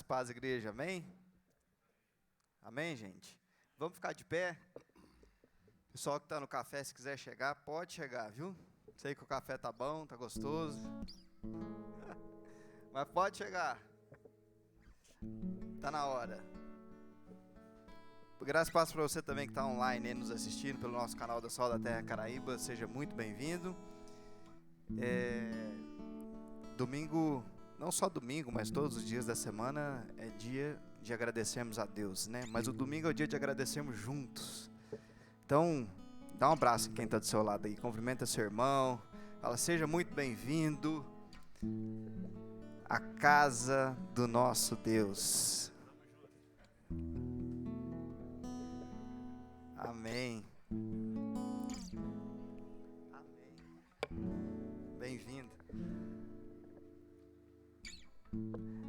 paz, igreja, amém? Amém, gente? Vamos ficar de pé? Pessoal que está no café, se quiser chegar, pode chegar, viu? Sei que o café tá bom, tá gostoso. Mas pode chegar. Tá na hora. Graças e paz para você também que está online aí nos assistindo pelo nosso canal da Sol da Terra Caraíba. Seja muito bem-vindo. Domingo, não só domingo, mas todos os dias da semana é dia de agradecermos a Deus, né? Mas o domingo é o dia de agradecermos juntos. Então, dá um abraço em quem está do seu lado aí, cumprimenta seu irmão, fala, seja muito bem-vindo à casa do nosso Deus. Amém. Amém. Bem-vindo.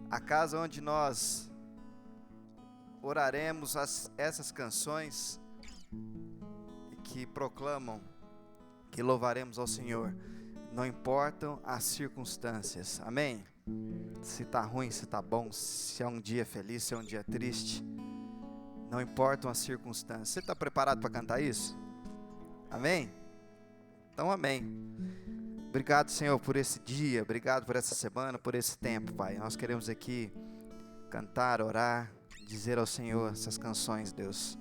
A casa onde nós oraremos essas canções que proclamam que louvaremos ao Senhor, não importam as circunstâncias, amém? Se está ruim, se está bom, se é um dia feliz, se é um dia triste, não importam as circunstâncias. Você está preparado para cantar isso? Amém? Então amém. Obrigado, Senhor, por esse dia, obrigado por essa semana, por esse tempo, Pai. Nós queremos aqui cantar, orar, dizer ao Senhor essas canções, Deus,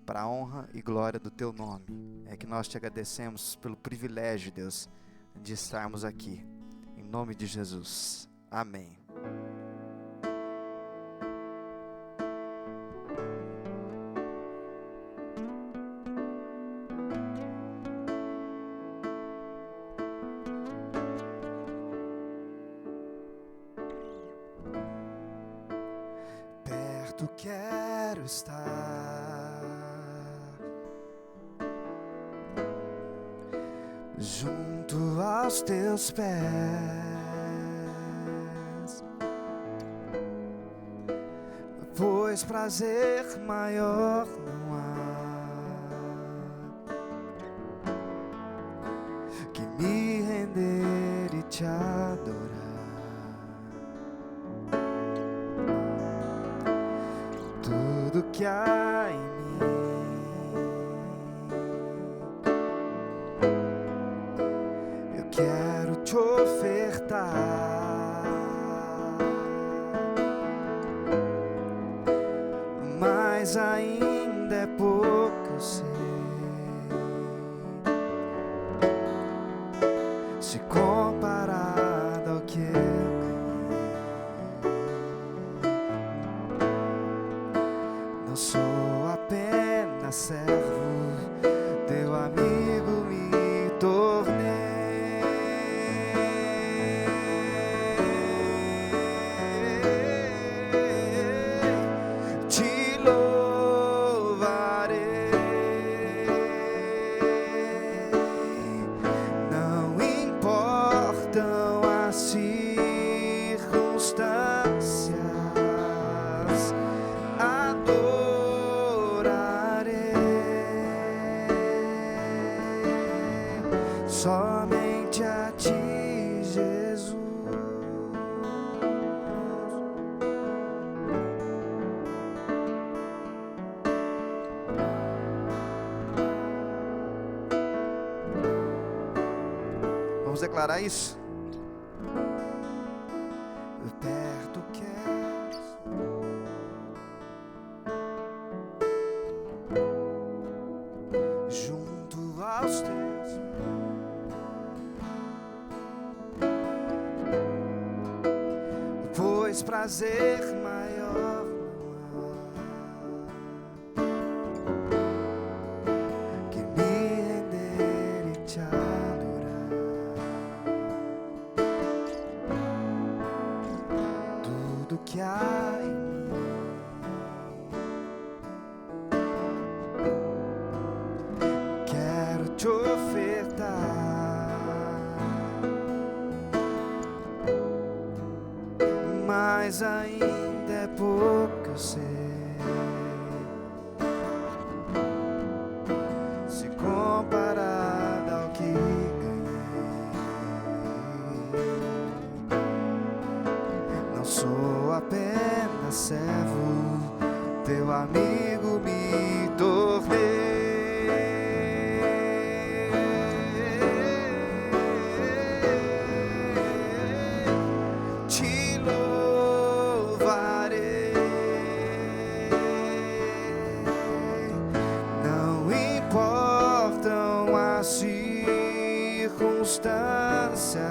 para a honra e glória do Teu nome. É que nós te agradecemos pelo privilégio, Deus, de estarmos aqui. Em nome de Jesus. Amém. Perto quero estar, junto aos teus pés, pois prazer maior não há que me render e te adorar. Tudo que há em quero te ofertar, mas ainda é pouco, eu sei. Se comparado ao que eu ganhei, não sou apenas servo, teu amigo me tornei. Somente a ti, Jesus. Vamos declarar isso? Perto quero, junto aos teus, pois prazer maior não há que me render e te adorar. Tudo que há em mim quero te ofertar, mas ainda é pouco, eu sei. Se comparado ao que ganhei, não sou apenas circunstâncias,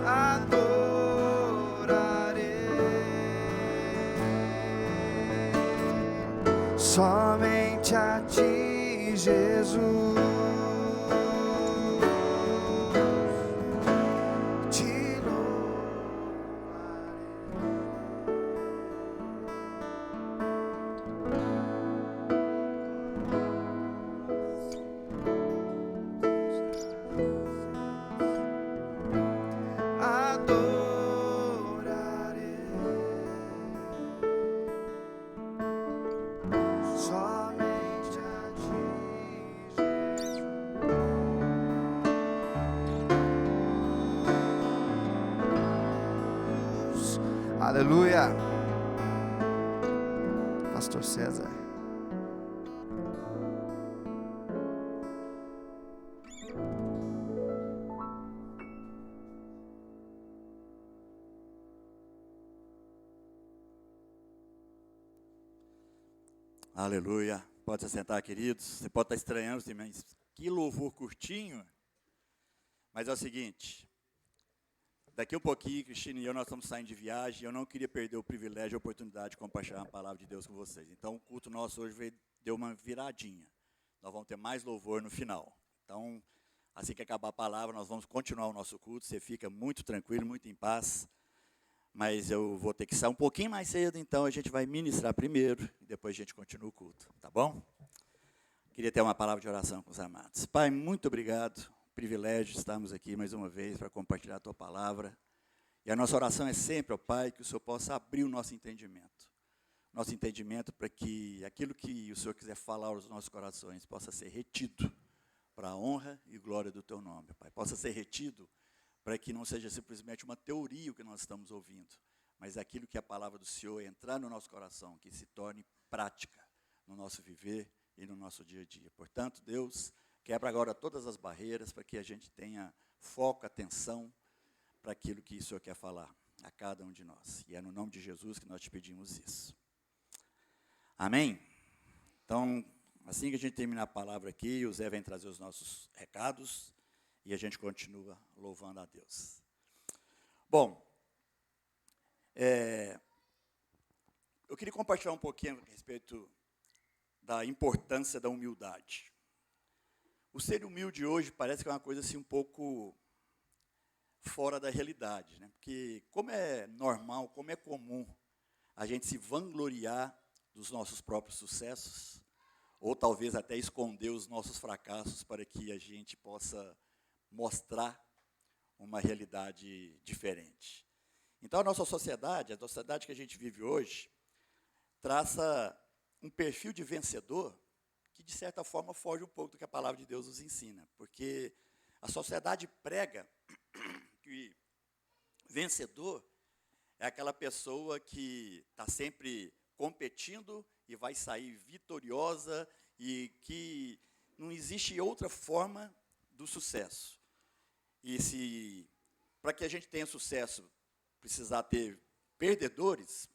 adorarei. Somente a ti, Jesus. Aleluia. Pastor César. Aleluia. Pode se sentar, queridos. Você pode estar estranhando, assim, mas que louvor curtinho. Mas é o seguinte, daqui um pouquinho, Cristina e eu, nós estamos saindo de viagem, e eu não queria perder o privilégio e a oportunidade de compartilhar a palavra de Deus com vocês. Então, o culto nosso hoje deu uma viradinha. Nós vamos ter mais louvor no final. Então, assim que acabar a palavra, nós vamos continuar o nosso culto. Você fica muito tranquilo, muito em paz. Mas eu vou ter que sair um pouquinho mais cedo, então a gente vai ministrar primeiro, e depois a gente continua o culto, tá bom? Queria ter uma palavra de oração com os amados. Pai, muito obrigado. Privilégio de estarmos aqui mais uma vez para compartilhar a Tua palavra. E a nossa oração é sempre, ó Pai, que o Senhor possa abrir o nosso entendimento. Nosso entendimento para que aquilo que o Senhor quiser falar aos nossos corações possa ser retido para a honra e glória do Teu nome, Pai. Possa ser retido para que não seja simplesmente uma teoria o que nós estamos ouvindo, mas aquilo que a palavra do Senhor entrar no nosso coração, que se torne prática no nosso viver e no nosso dia a dia. Portanto, Deus, quebra agora todas as barreiras para que a gente tenha foco, atenção para aquilo que o Senhor quer falar a cada um de nós. E é no nome de Jesus que nós te pedimos isso. Amém? Então, assim que a gente terminar a palavra aqui, o Zé vem trazer os nossos recados e a gente continua louvando a Deus. Bom, eu queria compartilhar um pouquinho a respeito da importância da humildade. O ser humilde hoje parece que é uma coisa assim um pouco fora da realidade, né? Porque como é normal, como é comum a gente se vangloriar dos nossos próprios sucessos, ou talvez até esconder os nossos fracassos para que a gente possa mostrar uma realidade diferente. Então a sociedade que a gente vive hoje, traça um perfil de vencedor que, de certa forma, foge um pouco do que a palavra de Deus nos ensina, porque a sociedade prega que vencedor é aquela pessoa que está sempre competindo e vai sair vitoriosa e que não existe outra forma do sucesso. E para que a gente tenha sucesso, precisar ter perdedores,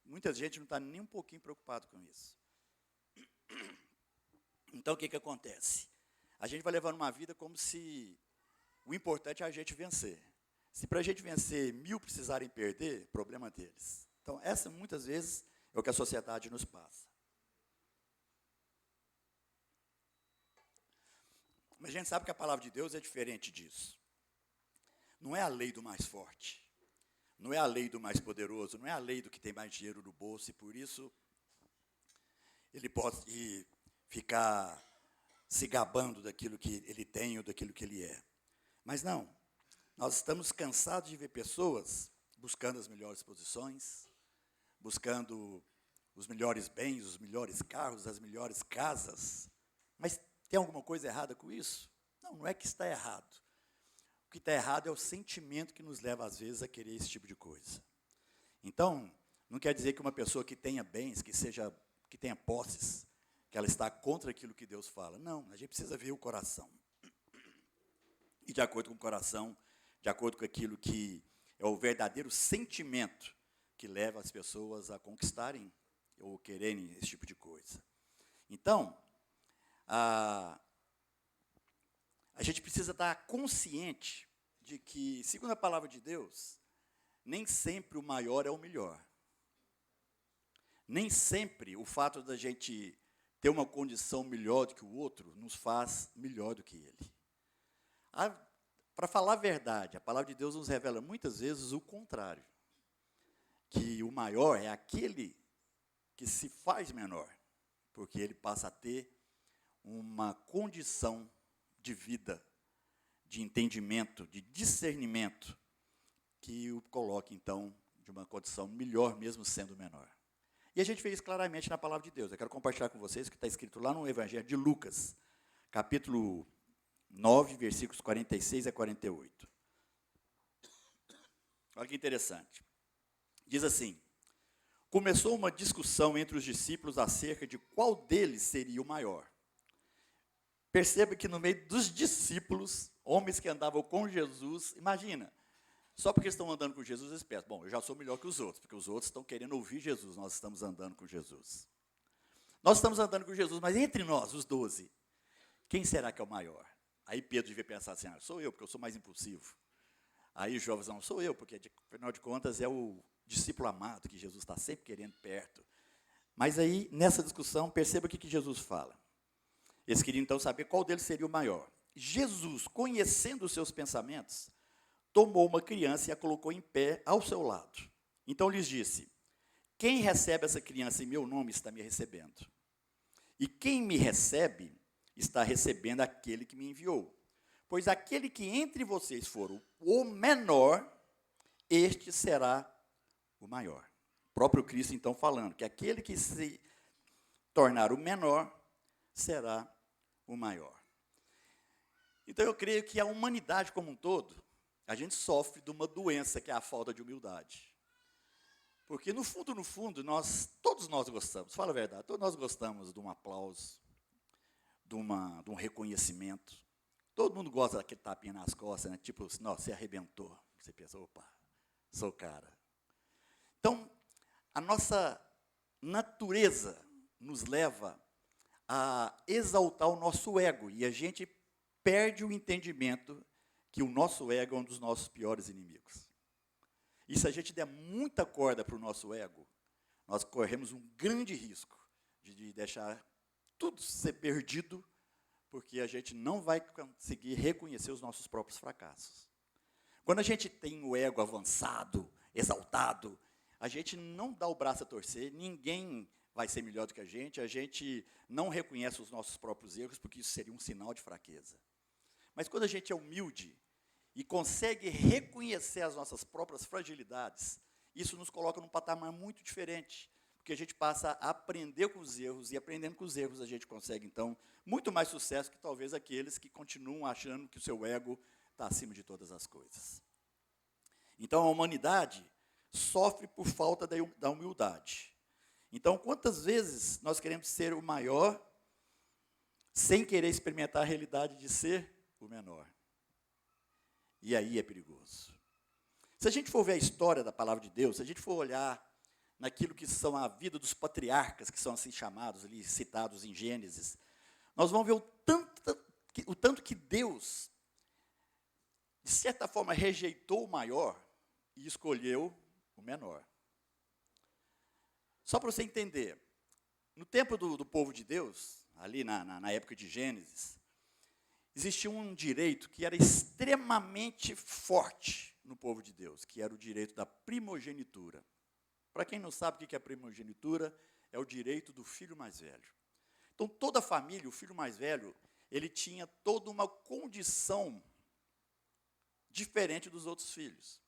muita gente não está nem um pouquinho preocupado com isso. Então, o que acontece? A gente vai levando uma vida como se o importante é a gente vencer. Se para a gente vencer 1000 precisarem perder, problema deles. Então, essa muitas vezes é o que a sociedade nos passa. Mas a gente sabe que a palavra de Deus é diferente disso. Não é a lei do mais forte. Não é a lei do mais poderoso. Não é a lei do que tem mais dinheiro no bolso. E por isso, ele pode ficar se gabando daquilo que ele tem ou daquilo que ele é. Mas não. Nós estamos cansados de ver pessoas buscando as melhores posições, buscando os melhores bens, os melhores carros, as melhores casas. Mas tem alguma coisa errada com isso? Não, não é que está errado. O que está errado é o sentimento que nos leva, às vezes, a querer esse tipo de coisa. Então, não quer dizer que uma pessoa que tenha bens, que tenha posses, que ela está contra aquilo que Deus fala. Não, a gente precisa ver o coração. E de acordo com o coração, de acordo com aquilo que é o verdadeiro sentimento que leva as pessoas a conquistarem ou quererem esse tipo de coisa. Então, a a gente precisa estar consciente de que, segundo a palavra de Deus, nem sempre o maior é o melhor. Nem sempre o fato da gente ter uma condição melhor do que o outro nos faz melhor do que ele. Para falar a verdade, a palavra de Deus nos revela muitas vezes o contrário. Que o maior é aquele que se faz menor, porque ele passa a ter uma condição de vida, de entendimento, de discernimento, que o coloca, então, de uma condição melhor, mesmo sendo menor. E a gente vê isso claramente na palavra de Deus. Eu quero compartilhar com vocês o que está escrito lá no Evangelho de Lucas, capítulo 9, versículos 46 a 48. Olha que interessante. Diz assim: começou uma discussão entre os discípulos acerca de qual deles seria o maior. Perceba que no meio dos discípulos, homens que andavam com Jesus, imagina, só porque estão andando com Jesus, eles pensam, bom, eu já sou melhor que os outros, porque os outros estão querendo ouvir Jesus, nós estamos andando com Jesus. Nós estamos andando com Jesus, mas entre nós, os 12, quem será que é o maior? Aí Pedro devia pensar assim, sou eu, porque eu sou mais impulsivo. Aí João, não, sou eu, porque afinal de contas é o discípulo amado, que Jesus está sempre querendo perto. Mas aí, nessa discussão, perceba o que Jesus fala. Eles queriam então saber qual deles seria o maior. Jesus, conhecendo os seus pensamentos, tomou uma criança e a colocou em pé ao seu lado. Então lhes disse: quem recebe essa criança em meu nome está me recebendo. E quem me recebe está recebendo aquele que me enviou. Pois aquele que entre vocês for o menor, este será o maior. O próprio Cristo, então, falando que aquele que se tornar o menor será o maior. Então, eu creio que a humanidade como um todo, a gente sofre de uma doença que é a falta de humildade. Porque, no fundo, todos nós gostamos, fala a verdade, todos nós gostamos de um aplauso, de um reconhecimento. Todo mundo gosta daquele tapinha nas costas, né? Tipo, nossa, você arrebentou. Você pensa, opa, sou o cara. Então, a nossa natureza nos leva a exaltar o nosso ego, e a gente perde o entendimento que o nosso ego é um dos nossos piores inimigos. E se a gente der muita corda para o nosso ego, nós corremos um grande risco de deixar tudo ser perdido, porque a gente não vai conseguir reconhecer os nossos próprios fracassos. Quando a gente tem o ego avançado, exaltado, a gente não dá o braço a torcer, ninguém vai ser melhor do que a gente não reconhece os nossos próprios erros, porque isso seria um sinal de fraqueza. Mas quando a gente é humilde e consegue reconhecer as nossas próprias fragilidades, isso nos coloca num patamar muito diferente, porque a gente passa a aprender com os erros, e aprendendo com os erros a gente consegue, então, muito mais sucesso que talvez aqueles que continuam achando que o seu ego está acima de todas as coisas. Então, a humanidade sofre por falta da humildade. Então, quantas vezes nós queremos ser o maior sem querer experimentar a realidade de ser o menor? E aí é perigoso. Se a gente for ver a história da palavra de Deus, se a gente for olhar naquilo que são a vida dos patriarcas, que são assim chamados, ali citados em Gênesis, nós vamos ver o tanto que Deus, de certa forma, rejeitou o maior e escolheu o menor. Só para você entender, no tempo do povo de Deus, ali na época de Gênesis, existia um direito que era extremamente forte no povo de Deus, que era o direito da primogenitura. Para quem não sabe o que é primogenitura, é o direito do filho mais velho. Então, toda a família, o filho mais velho, ele tinha toda uma condição diferente dos outros filhos.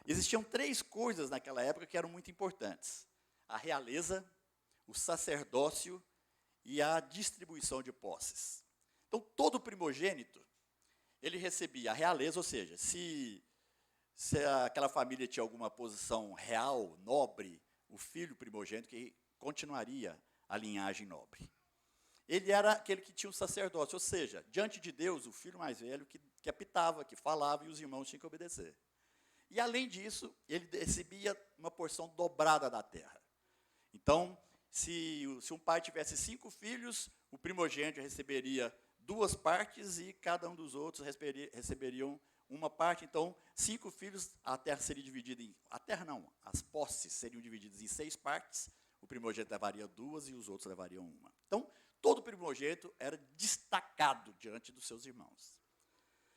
Existiam 3 coisas naquela época que eram muito importantes: a realeza, o sacerdócio e a distribuição de posses. Então, todo primogênito, ele recebia a realeza, ou seja, se aquela família tinha alguma posição real, nobre, o filho primogênito que continuaria a linhagem nobre. Ele era aquele que tinha o sacerdócio, ou seja, diante de Deus, o filho mais velho que apitava, que falava, e os irmãos tinham que obedecer. E, além disso, ele recebia uma porção dobrada da terra. Então, se um pai tivesse 5 filhos, o primogênito receberia 2 partes e cada um dos outros receberiam uma parte. Então, 5 filhos, a terra seria dividida em... A terra não, as posses seriam divididas em 6 partes. O primogênito levaria 2 e os outros levariam 1. Então, todo primogênito era destacado diante dos seus irmãos.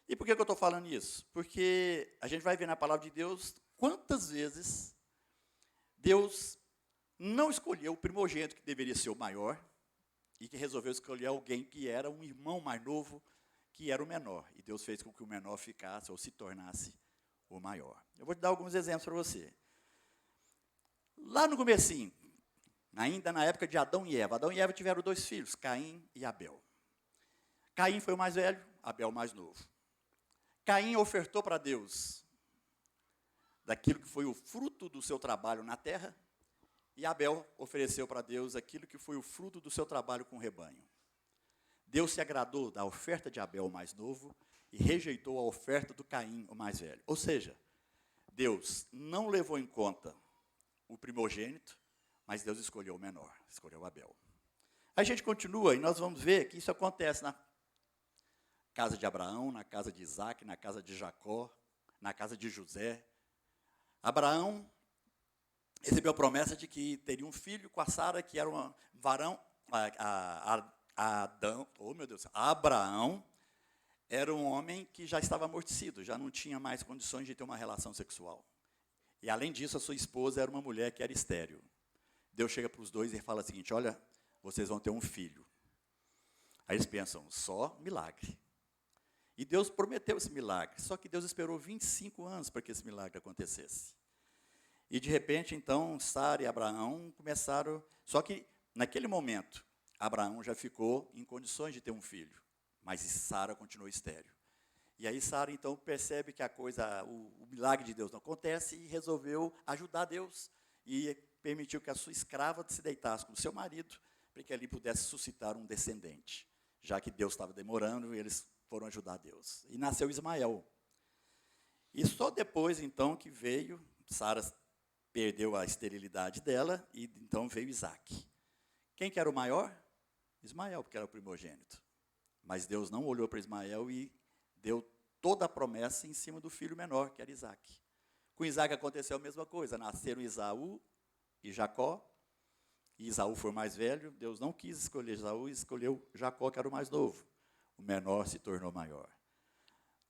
E por que eu estou falando isso? Porque a gente vai ver na palavra de Deus quantas vezes Deus não escolheu o primogênito que deveria ser o maior e que resolveu escolher alguém que era um irmão mais novo, que era o menor. E Deus fez com que o menor ficasse ou se tornasse o maior. Eu vou te dar alguns exemplos para você. Lá no comecinho, ainda na época de Adão e Eva tiveram 2 filhos, Caim e Abel. Caim foi o mais velho, Abel o mais novo. Caim ofertou para Deus daquilo que foi o fruto do seu trabalho na terra, e Abel ofereceu para Deus aquilo que foi o fruto do seu trabalho com o rebanho. Deus se agradou da oferta de Abel, o mais novo, e rejeitou a oferta do Caim, o mais velho. Ou seja, Deus não levou em conta o primogênito, mas Deus escolheu o menor, escolheu Abel. A gente continua e nós vamos ver que isso acontece na casa de Abraão, na casa de Isaac, na casa de Jacó, na casa de José. Abraão recebeu a promessa de que teria um filho com a Sara, que era um varão, Abraão era um homem que já estava amortecido, já não tinha mais condições de ter uma relação sexual. E, além disso, a sua esposa era uma mulher que era estéril. Deus chega para os dois e fala o seguinte: olha, vocês vão ter um filho. Aí eles pensam, só milagre. E Deus prometeu esse milagre, só que Deus esperou 25 anos para que esse milagre acontecesse. E, de repente, então, Sara e Abraão começaram... Só que, naquele momento, Abraão já ficou em condições de ter um filho, mas Sara continuou estéril. E aí Sara, então, percebe que o milagre de Deus não acontece e resolveu ajudar Deus. E permitiu que a sua escrava se deitasse com o seu marido, para que ali pudesse suscitar um descendente. Já que Deus estava demorando, eles foram ajudar Deus. E nasceu Ismael. E só depois, então, que veio, Sara perdeu a esterilidade dela, e então veio Isaac. Quem que era o maior? Ismael, porque era o primogênito. Mas Deus não olhou para Ismael e deu toda a promessa em cima do filho menor, que era Isaac. Com Isaac aconteceu a mesma coisa, nasceram Esaú e Jacó, e Esaú foi o mais velho. Deus não quis escolher Esaú, escolheu Jacó, que era o mais novo. O menor se tornou maior.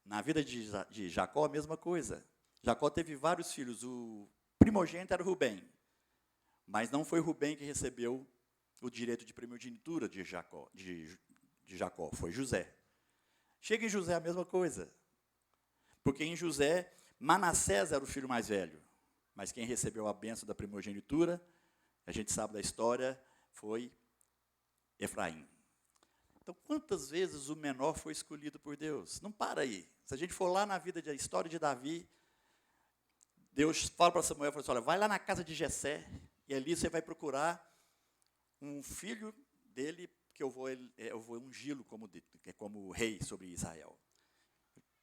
Na vida de Jacó, a mesma coisa. Jacó teve vários filhos. O primogênito era Rubem, mas não foi Rubem que recebeu o direito de primogenitura de Jacó, foi José. Chega em José a mesma coisa, porque em José, Manassés era o filho mais velho, mas quem recebeu a bênção da primogenitura, a gente sabe da história, foi Efraim. Então, quantas vezes o menor foi escolhido por Deus? Não para aí. Se a gente for lá na vida, da história de Davi, Deus fala para Samuel, fala assim, olha, vai lá na casa de Jessé, e ali você vai procurar um filho dele, que eu vou ungí-lo como rei sobre Israel.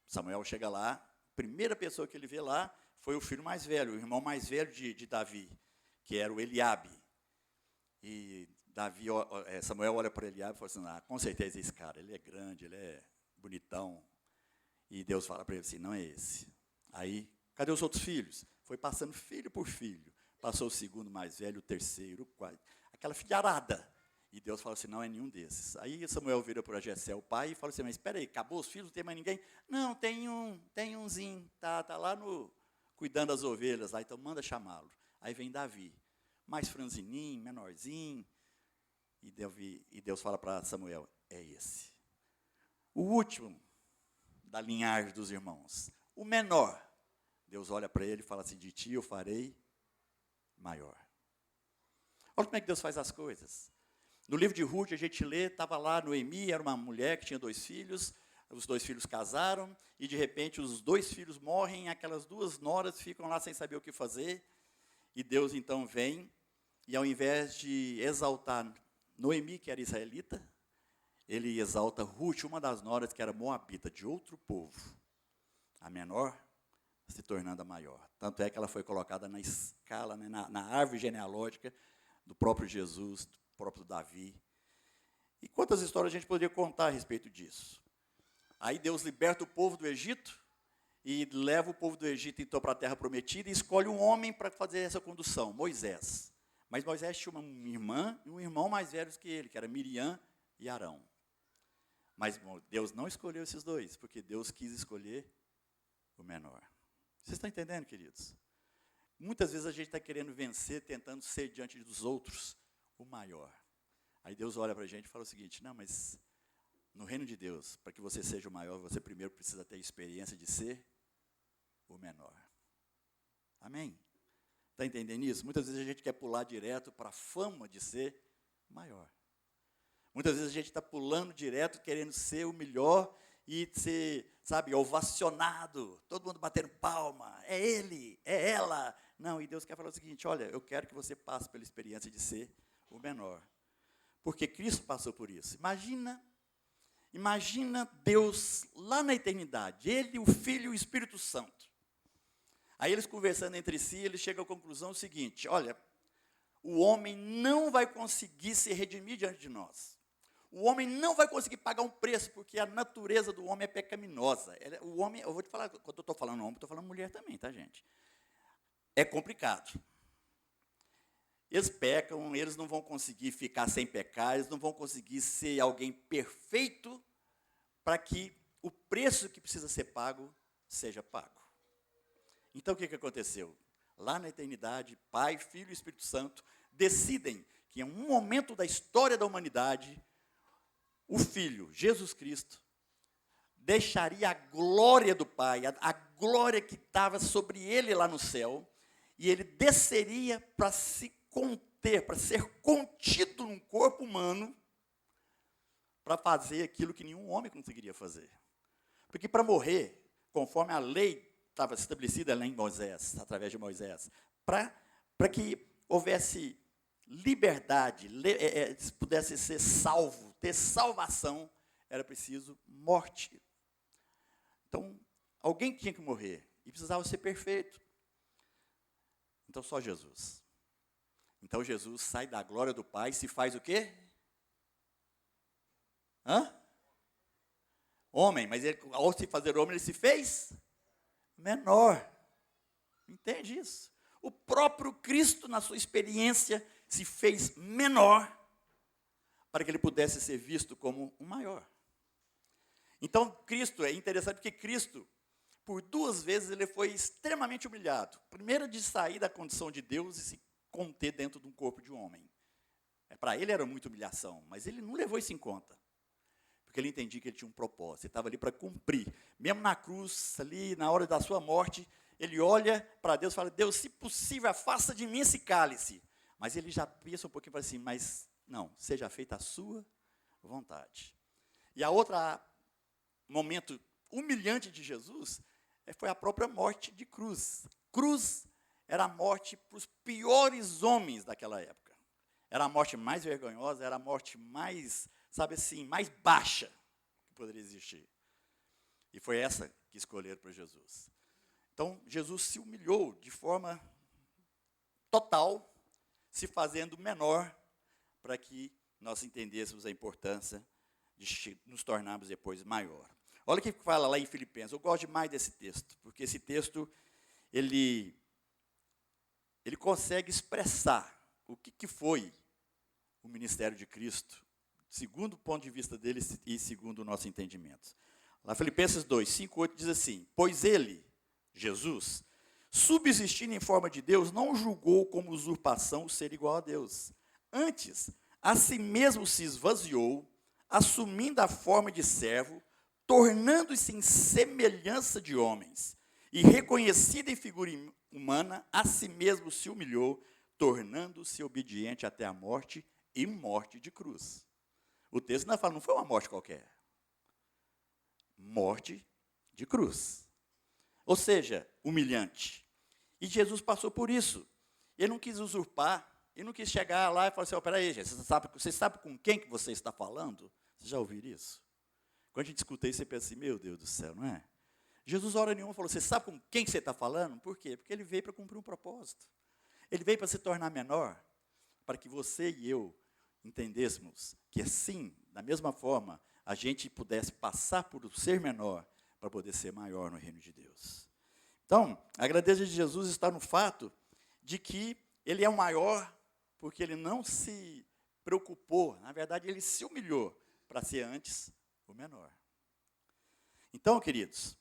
Samuel chega lá, a primeira pessoa que ele vê lá foi o filho mais velho, o irmão mais velho de Davi, que era o Eliabe. E Samuel olha para Eliabe e fala assim, com certeza esse cara, ele é grande, ele é bonitão. E Deus fala para ele assim, não é esse. Aí, cadê os outros filhos? Foi passando filho por filho. Passou o segundo mais velho, o terceiro, o quarto. Aquela filharada. E Deus fala assim, não é nenhum desses. Aí Samuel vira para Jessé, o pai, e fala assim, mas espera aí, acabou os filhos, não tem mais ninguém? Não, tem umzinho, tá lá cuidando das ovelhas, lá, então manda chamá-lo. Aí vem Davi, mais franzininho, menorzinho, e Deus fala para Samuel, é esse. O último da linhagem dos irmãos, o menor, Deus olha para ele e fala assim, de ti eu farei maior. Olha como é que Deus faz as coisas. No livro de Ruth, a gente lê, estava lá Noemi, era uma mulher que tinha 2 filhos, os 2 filhos casaram, e de repente os 2 filhos morrem, aquelas 2 noras ficam lá sem saber o que fazer, e Deus então vem, e ao invés de exaltar Noemi, que era israelita, ele exalta Ruth, uma das noras que era moabita, de outro povo, a menor se tornando a maior. Tanto é que ela foi colocada na escala, né, na árvore genealógica do próprio Jesus, do próprio Davi. E quantas histórias a gente poderia contar a respeito disso? Aí Deus liberta o povo do Egito e leva o povo do Egito então para a terra prometida e escolhe um homem para fazer essa condução, Moisés. Mas Moisés tinha uma irmã e um irmão mais velhos que ele, que era Miriam e Arão. Mas Deus não escolheu esses dois, porque Deus quis escolher o menor. Vocês estão entendendo, queridos? Muitas vezes a gente está querendo vencer, tentando ser diante dos outros o maior. Aí Deus olha para a gente e fala o seguinte: não, mas no reino de Deus, para que você seja o maior, você primeiro precisa ter a experiência de ser o menor. Amém? Está entendendo isso? Muitas vezes a gente quer pular direto para a fama de ser maior. Muitas vezes a gente está pulando direto, querendo ser o melhor e ser, sabe, ovacionado, todo mundo batendo palma, é ele, é ela. Não, e Deus quer falar o seguinte: olha, eu quero que você passe pela experiência de ser o menor. Porque Cristo passou por isso. Imagina Deus lá na eternidade, Ele, o Filho e o Espírito Santo. Aí eles conversando entre si, eles chegam à conclusão seguinte: olha, o homem não vai conseguir se redimir diante de nós. O homem não vai conseguir pagar um preço, porque a natureza do homem é pecaminosa. O homem, eu vou te falar, quando eu estou falando homem, estou falando mulher também, tá, gente? É complicado. Eles pecam, eles não vão conseguir ficar sem pecar, eles não vão conseguir ser alguém perfeito para que o preço que precisa ser pago seja pago. Então, o que aconteceu? Lá na eternidade, Pai, Filho e Espírito Santo decidem que em um momento da história da humanidade, o Filho, Jesus Cristo, deixaria a glória do Pai, a glória que estava sobre ele lá no céu, e ele desceria para se conter, para ser contido num corpo humano, para fazer aquilo que nenhum homem conseguiria fazer. Porque para morrer, conforme a lei estava estabelecida lá em Moisés, através de Moisés, para que houvesse liberdade, pudesse ser salvo, ter salvação, era preciso morte. Então, alguém tinha que morrer, e precisava ser perfeito. Então, só Jesus. Então, Jesus sai da glória do Pai e se faz o quê? Homem, mas ele, ao se fazer homem, ele se fez menor. Entende isso? O próprio Cristo, na sua experiência, se fez menor para que ele pudesse ser visto como o maior. Então, Cristo, é interessante porque Cristo, por 2 vezes, ele foi extremamente humilhado. Primeiro, de sair da condição de Deus e se conter dentro de um corpo de um homem. Para ele era muita humilhação, mas ele não levou isso em conta. Porque ele entendia que ele tinha um propósito, ele estava ali para cumprir. Mesmo na cruz, ali na hora da sua morte, ele olha para Deus e fala: Deus, se possível, afasta de mim esse cálice. Mas ele já pensa um pouquinho e fala assim: mas não, seja feita a sua vontade. E a outra momento humilhante de Jesus foi a própria morte de cruz. Cruz era a morte para os piores homens daquela época. Era a morte mais vergonhosa, era a morte mais, sabe assim, mais baixa que poderia existir. E foi essa que escolheram para Jesus. Então, Jesus se humilhou de forma total, se fazendo menor, para que nós entendêssemos a importância de nos tornarmos depois maior. Olha o que fala lá em Filipenses. Eu gosto demais desse texto, porque esse texto, ele consegue expressar o que foi o ministério de Cristo, segundo o ponto de vista dele e segundo o nosso entendimento. Lá Filipenses 2, 5, 8 diz assim: pois ele, Jesus, subsistindo em forma de Deus, não julgou como usurpação o ser igual a Deus. Antes, a si mesmo se esvaziou, assumindo a forma de servo, tornando-se em semelhança de homens, e reconhecido em figura humana, a si mesmo se humilhou, tornando-se obediente até a morte e morte de cruz. O texto não fala, não foi uma morte qualquer. Morte de cruz. Ou seja, humilhante. E Jesus passou por isso. Ele não quis usurpar, ele não quis chegar lá e falar assim: peraí, gente, você sabe com quem que você está falando? Você já ouviu isso? Quando a gente escuta isso, você pensa assim: meu Deus do céu, não é? Jesus, hora nenhuma, falou: você sabe com quem que você está falando? Por quê? Porque ele veio para cumprir um propósito. Ele veio para se tornar menor, para que você e eu entendêssemos que, assim, da mesma forma, a gente pudesse passar por ser menor para poder ser maior no reino de Deus. Então, a grandeza de Jesus está no fato de que ele é o maior porque ele não se preocupou, na verdade, ele se humilhou para ser antes o menor. Então, queridos,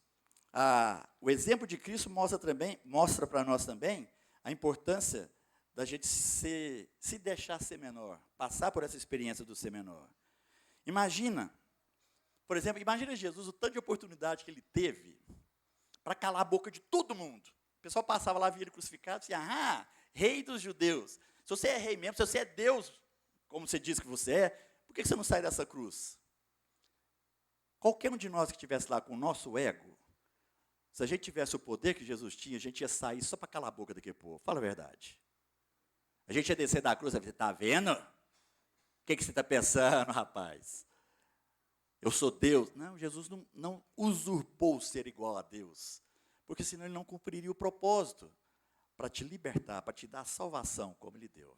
o exemplo de Cristo mostra para nós também a importância da gente se deixar ser menor, passar por essa experiência do ser menor. Imagina, por exemplo, imagina Jesus, o tanto de oportunidade que ele teve para calar a boca de todo mundo. O pessoal passava lá, via ele crucificado, e dizia, rei dos judeus. Se você é rei mesmo, se você é Deus, como você diz que você é, por que você não sai dessa cruz? Qualquer um de nós que estivesse lá com o nosso ego, se a gente tivesse o poder que Jesus tinha, a gente ia sair só para calar a boca daquele povo. Fala a verdade. A gente ia descer da cruz e ia dizer, está vendo? O que você está pensando, rapaz? Eu sou Deus. Não, Jesus não usurpou ser igual a Deus, porque senão ele não cumpriria o propósito para te libertar, para te dar a salvação como ele deu.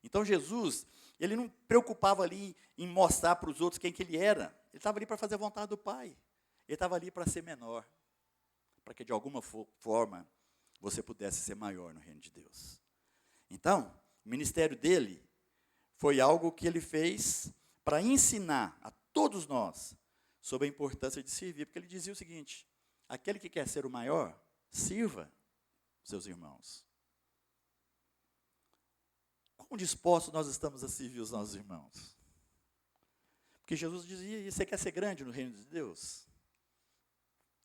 Então Jesus, ele não preocupava ali em mostrar para os outros quem que ele era. Ele estava ali para fazer a vontade do Pai. Ele estava ali para ser menor, para que de alguma forma você pudesse ser maior no reino de Deus. Então, o ministério dele foi algo que ele fez para ensinar a todos nós sobre a importância de servir, porque ele dizia o seguinte, aquele que quer ser o maior, sirva seus irmãos. Quão dispostos nós estamos a servir os nossos irmãos? Porque Jesus dizia, você quer ser grande no reino de Deus?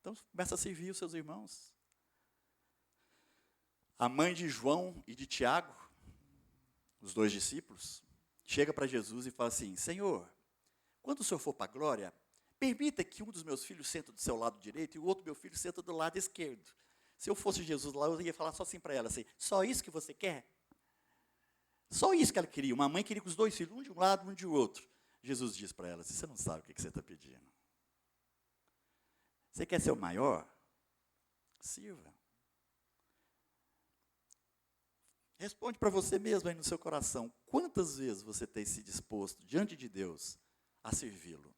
Então, começa a servir os seus irmãos. A mãe de João e de Tiago, os dois discípulos, chega para Jesus e fala assim, Senhor, quando o Senhor for para a glória, permita que um dos meus filhos sente do seu lado direito e o outro meu filho senta do lado esquerdo. Se eu fosse Jesus lá, eu ia falar só assim para ela, assim, só isso que você quer? Só isso que ela queria. Uma mãe queria com os dois filhos, um de um lado, um de outro. Jesus diz para ela, assim, você não sabe o que você está pedindo. Você quer ser o maior? Sirva. Responde para você mesmo aí no seu coração, quantas vezes você tem se disposto, diante de Deus, a servi-lo?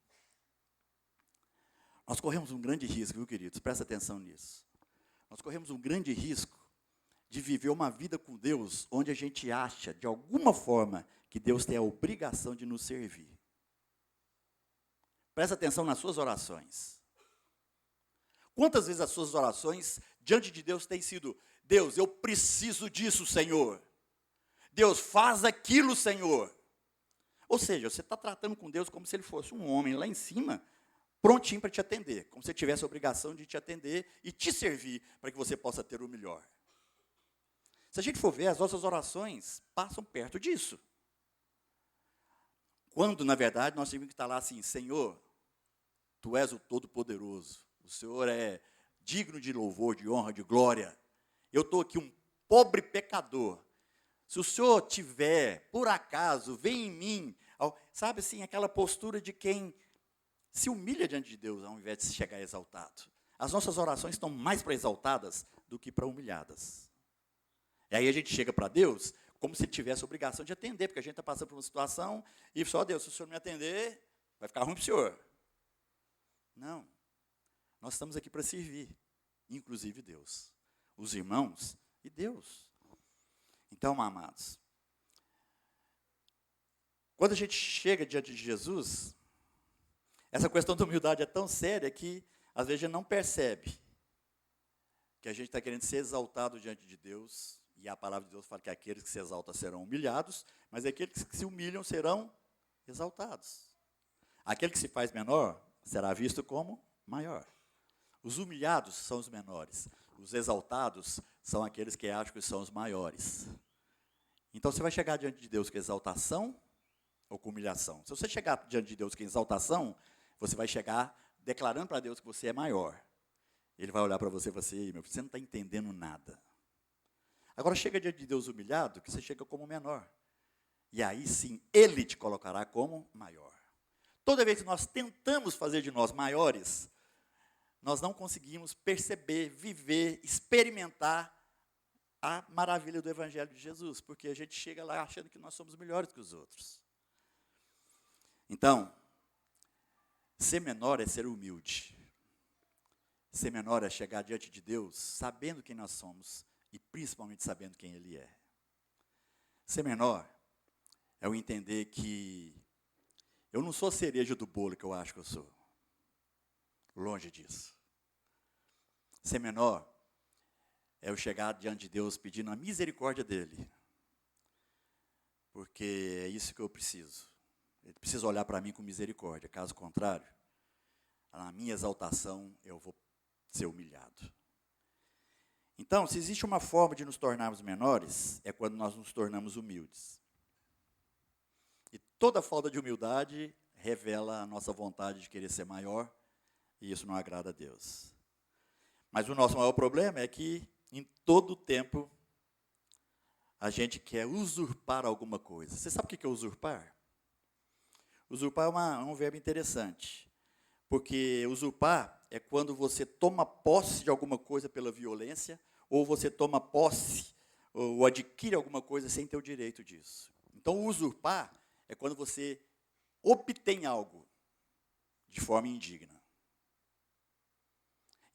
Nós corremos um grande risco, viu, queridos? Presta atenção nisso. Nós corremos um grande risco de viver uma vida com Deus, onde a gente acha, de alguma forma, que Deus tem a obrigação de nos servir. Presta atenção nas suas orações. Quantas vezes as suas orações, diante de Deus, têm sido, Deus, eu preciso disso, Senhor. Deus, faz aquilo, Senhor. Ou seja, você está tratando com Deus como se ele fosse um homem lá em cima, prontinho para te atender, como se ele tivesse a obrigação de te atender e te servir para que você possa ter o melhor. Se a gente for ver, as nossas orações passam perto disso. Quando, na verdade, nós temos que estar lá assim, Senhor, Tu és o Todo-Poderoso, o Senhor é digno de louvor, de honra, de glória. Eu estou aqui um pobre pecador. Se o Senhor tiver, por acaso, vem em mim, sabe assim, aquela postura de quem se humilha diante de Deus, ao invés de se chegar exaltado. As nossas orações estão mais para exaltadas do que para humilhadas. E aí a gente chega para Deus como se ele tivesse a obrigação de atender, porque a gente está passando por uma situação e só Deus, se o Senhor não me atender, vai ficar ruim para o Senhor. Não. Nós estamos aqui para servir, inclusive Deus, os irmãos e Deus. Então, amados, quando a gente chega diante de Jesus, essa questão da humildade é tão séria que, às vezes, a gente não percebe que a gente está querendo ser exaltado diante de Deus, e a palavra de Deus fala que aqueles que se exaltam serão humilhados, mas aqueles que se humilham serão exaltados. Aquele que se faz menor será visto como maior. Os humilhados são os menores, os exaltados são aqueles que acham que são os maiores. Então, você vai chegar diante de Deus com exaltação ou com humilhação? Se você chegar diante de Deus com exaltação, você vai chegar declarando para Deus que você é maior. Ele vai olhar para você e falar assim, meu filho, você não está entendendo nada. Agora, chega diante de Deus humilhado, que você chega como menor. E aí sim, Ele te colocará como maior. Toda vez que nós tentamos fazer de nós maiores, nós não conseguimos perceber, viver, experimentar a maravilha do Evangelho de Jesus, porque a gente chega lá achando que nós somos melhores que os outros. Então, Ser menor é ser humilde. Ser menor é chegar diante de Deus sabendo quem nós somos e principalmente sabendo quem Ele é. Ser menor é eu entender que eu não sou a cereja do bolo que eu acho que eu sou. Longe disso. Ser menor é eu chegar diante de Deus pedindo a misericórdia dEle. Porque é isso que eu preciso. Ele precisa olhar para mim com misericórdia. Caso contrário, na minha exaltação eu vou ser humilhado. Então, se existe uma forma de nos tornarmos menores, é quando nós nos tornamos humildes. E toda falta de humildade revela a nossa vontade de querer ser maior, e isso não agrada a Deus. Mas o nosso maior problema é que, em todo tempo, a gente quer usurpar alguma coisa. Você sabe o que é usurpar? Usurpar é um verbo interessante, porque usurpar é quando você toma posse de alguma coisa pela violência, ou você toma posse, ou adquire alguma coisa sem ter o direito disso. Então, usurpar é quando você obtém algo de forma indigna.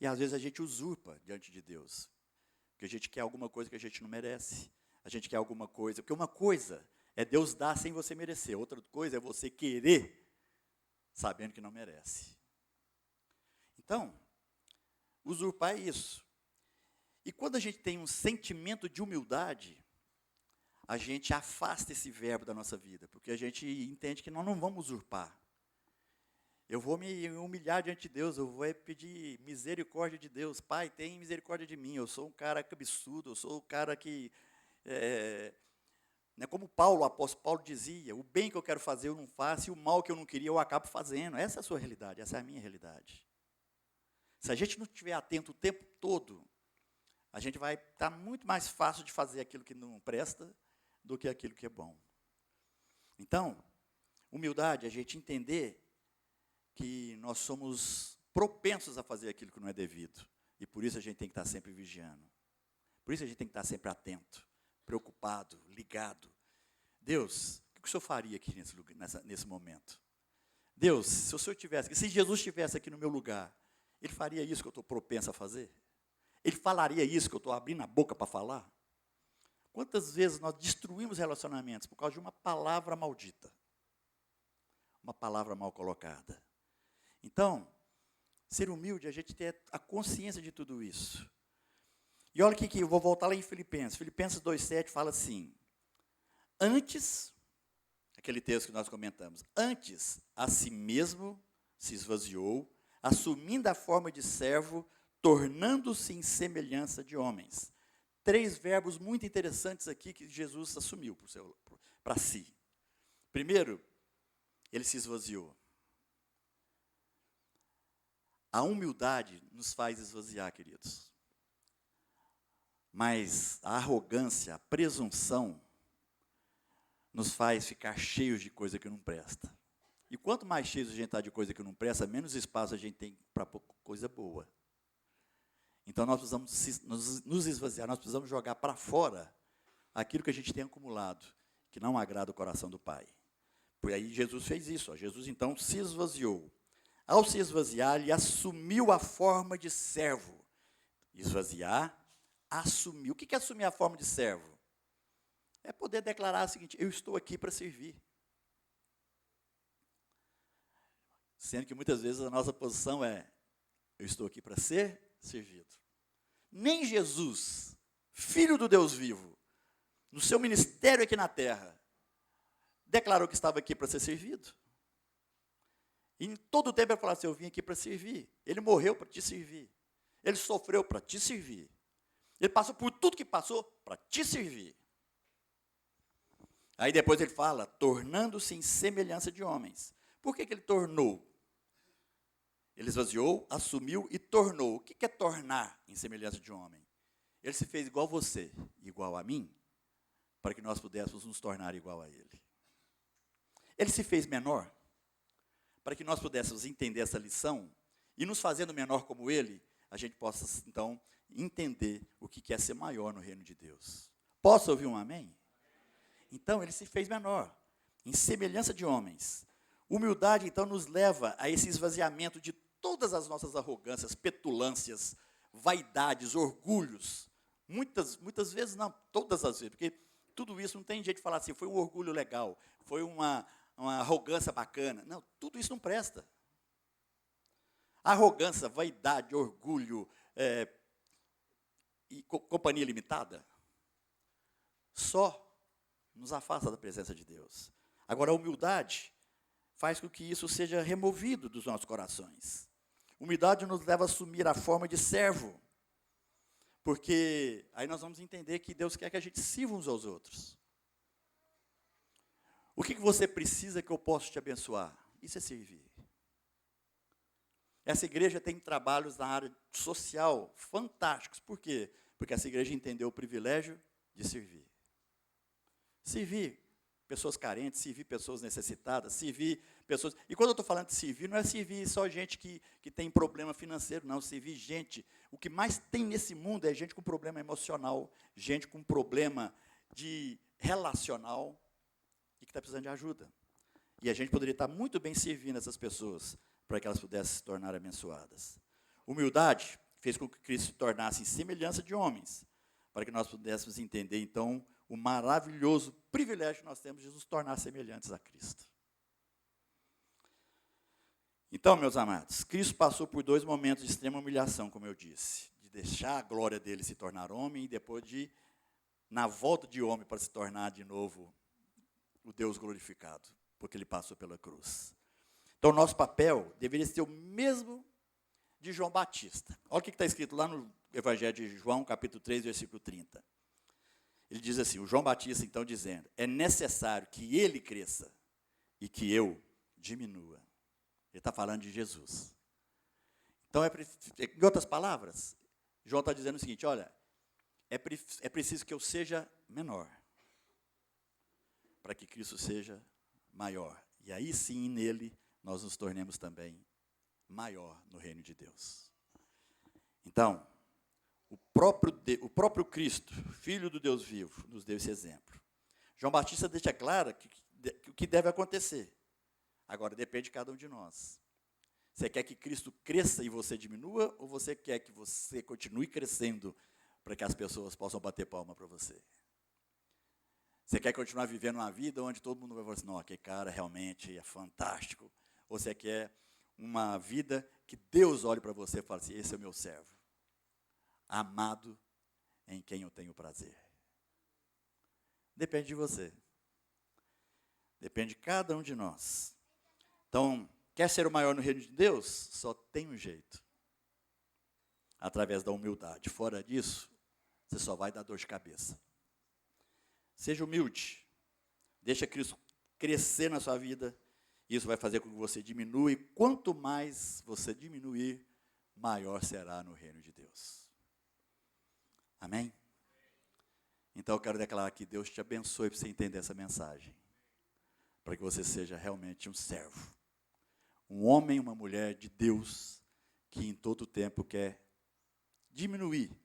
E às vezes a gente usurpa diante de Deus, porque a gente quer alguma coisa que a gente não merece. A gente quer alguma coisa, porque uma coisa é Deus dar sem você merecer, outra coisa é você querer sabendo que não merece. Então, usurpar é isso. E quando a gente tem um sentimento de humildade, a gente afasta esse verbo da nossa vida, porque a gente entende que nós não vamos usurpar. Eu vou me humilhar diante de Deus, eu vou pedir misericórdia de Deus. Pai, tem misericórdia de mim, eu sou um cara cabeçudo, eu sou um cara que... como Paulo, o apóstolo Paulo dizia, o bem que eu quero fazer eu não faço, e o mal que eu não queria eu acabo fazendo. Essa é a sua realidade, essa é a minha realidade. Se a gente não estiver atento o tempo todo, a gente vai estar muito mais fácil de fazer aquilo que não presta do que aquilo que é bom. Então, humildade é a gente entender que nós somos propensos a fazer aquilo que não é devido. E por isso a gente tem que estar sempre vigiando. Por isso a gente tem que estar sempre atento, preocupado, ligado. Deus, o que o Senhor faria aqui nesse momento? Deus, se o Senhor tivesse, se Jesus estivesse aqui no meu lugar, Ele faria isso que eu estou propenso a fazer? Ele falaria isso que eu estou abrindo a boca para falar? Quantas vezes nós destruímos relacionamentos por causa de uma palavra maldita? Uma palavra mal colocada. Então, ser humilde, a gente ter a consciência de tudo isso. E olha que eu vou voltar lá em Filipenses. Filipenses 2,7 fala assim, antes, aquele texto que nós comentamos, antes a si mesmo se esvaziou, assumindo a forma de servo, tornando-se em semelhança de homens. 3 verbos muito interessantes aqui que Jesus assumiu para si. Primeiro, ele se esvaziou. A humildade nos faz esvaziar, queridos. Mas a arrogância, a presunção, nos faz ficar cheios de coisa que não presta. E quanto mais cheios a gente está de coisa que não presta, menos espaço a gente tem para coisa boa. Então nós precisamos nos esvaziar, nós precisamos jogar para fora aquilo que a gente tem acumulado, que não agrada o coração do Pai. Por aí Jesus fez isso. Jesus então se esvaziou. Ao se esvaziar, ele assumiu a forma de servo. Esvaziar, assumir. O que é assumir a forma de servo? É poder declarar o seguinte, eu estou aqui para servir. Sendo que muitas vezes a nossa posição é, eu estou aqui para ser servido. Nem Jesus, Filho do Deus vivo, no seu ministério aqui na terra, declarou que estava aqui para ser servido. E em todo o tempo ele falou assim, eu vim aqui para servir. Ele morreu para te servir. Ele sofreu para te servir. Ele passou por tudo que passou para te servir. Aí depois ele fala, tornando-se em semelhança de homens. Por que ele tornou? Ele esvaziou, assumiu e tornou. O que é tornar em semelhança de homem? Ele se fez igual a você, igual a mim, para que nós pudéssemos nos tornar igual a ele. Ele se fez menor, para que nós pudéssemos entender essa lição, e nos fazendo menor como ele, a gente possa, então, entender o que é ser maior no reino de Deus. Posso ouvir um amém? Então, ele se fez menor, em semelhança de homens. Humildade, então, nos leva a esse esvaziamento de todas as nossas arrogâncias, petulâncias, vaidades, orgulhos. Muitas vezes, não, todas as vezes, porque tudo isso não tem jeito de falar assim, foi um orgulho legal, foi uma arrogância bacana. Não, tudo isso não presta. Arrogância, vaidade, orgulho e companhia limitada só nos afasta da presença de Deus. Agora, a humildade faz com que isso seja removido dos nossos corações. Humildade nos leva a assumir a forma de servo, porque aí nós vamos entender que Deus quer que a gente sirva uns aos outros. O que você precisa que eu possa te abençoar? Isso é servir. Essa igreja tem trabalhos na área social fantásticos. Por quê? Porque essa igreja entendeu o privilégio de servir. Servir pessoas carentes, servir pessoas necessitadas, servir pessoas... E quando eu estou falando de servir, não é servir só gente que tem problema financeiro, não. Servir gente... O que mais tem nesse mundo é gente com problema emocional, gente com problema de relacional e que está precisando de ajuda. E a gente poderia estar muito bem servindo essas pessoas para que elas pudessem se tornar abençoadas. Humildade fez com que Cristo se tornasse em semelhança de homens, para que nós pudéssemos entender, então, o maravilhoso privilégio que nós temos de nos tornar semelhantes a Cristo. Então, meus amados, Cristo passou por 2 momentos de extrema humilhação, como eu disse, de deixar a glória dele se tornar homem e depois de, na volta de homem, para se tornar de novo o Deus glorificado, porque ele passou pela cruz. Então, nosso papel deveria ser o mesmo de João Batista. Olha o que está escrito lá no Evangelho de João, capítulo 3, versículo 30. Ele diz assim, o João Batista, então, dizendo, é necessário que ele cresça e que eu diminua. Ele está falando de Jesus. Então, em outras palavras, João está dizendo o seguinte, olha, é preciso que eu seja menor, para que Cristo seja maior. E aí sim, nele, nós nos tornemos também maior no reino de Deus. Então, o próprio Cristo, Filho do Deus vivo, nos deu esse exemplo. João Batista deixa claro o que deve acontecer. Agora, depende de cada um de nós. Você quer que Cristo cresça e você diminua, ou você quer que você continue crescendo para que as pessoas possam bater palma para você? Você quer continuar vivendo uma vida onde todo mundo vai falar assim, não, aquele cara realmente é fantástico. Ou você quer uma vida que Deus olhe para você e fale assim, esse é o meu servo, amado em quem eu tenho prazer. Depende de você. Depende de cada um de nós. Então, quer ser o maior no reino de Deus? Só tem um jeito. Através da humildade. Fora disso, você só vai dar dor de cabeça. Seja humilde. Deixa Cristo crescer na sua vida. Isso vai fazer com que você diminua. E quanto mais você diminuir, maior será no reino de Deus. Amém? Então eu quero declarar que Deus te abençoe para você entender essa mensagem. Para que você seja realmente um servo. Um homem, uma mulher de Deus, que em todo tempo quer diminuir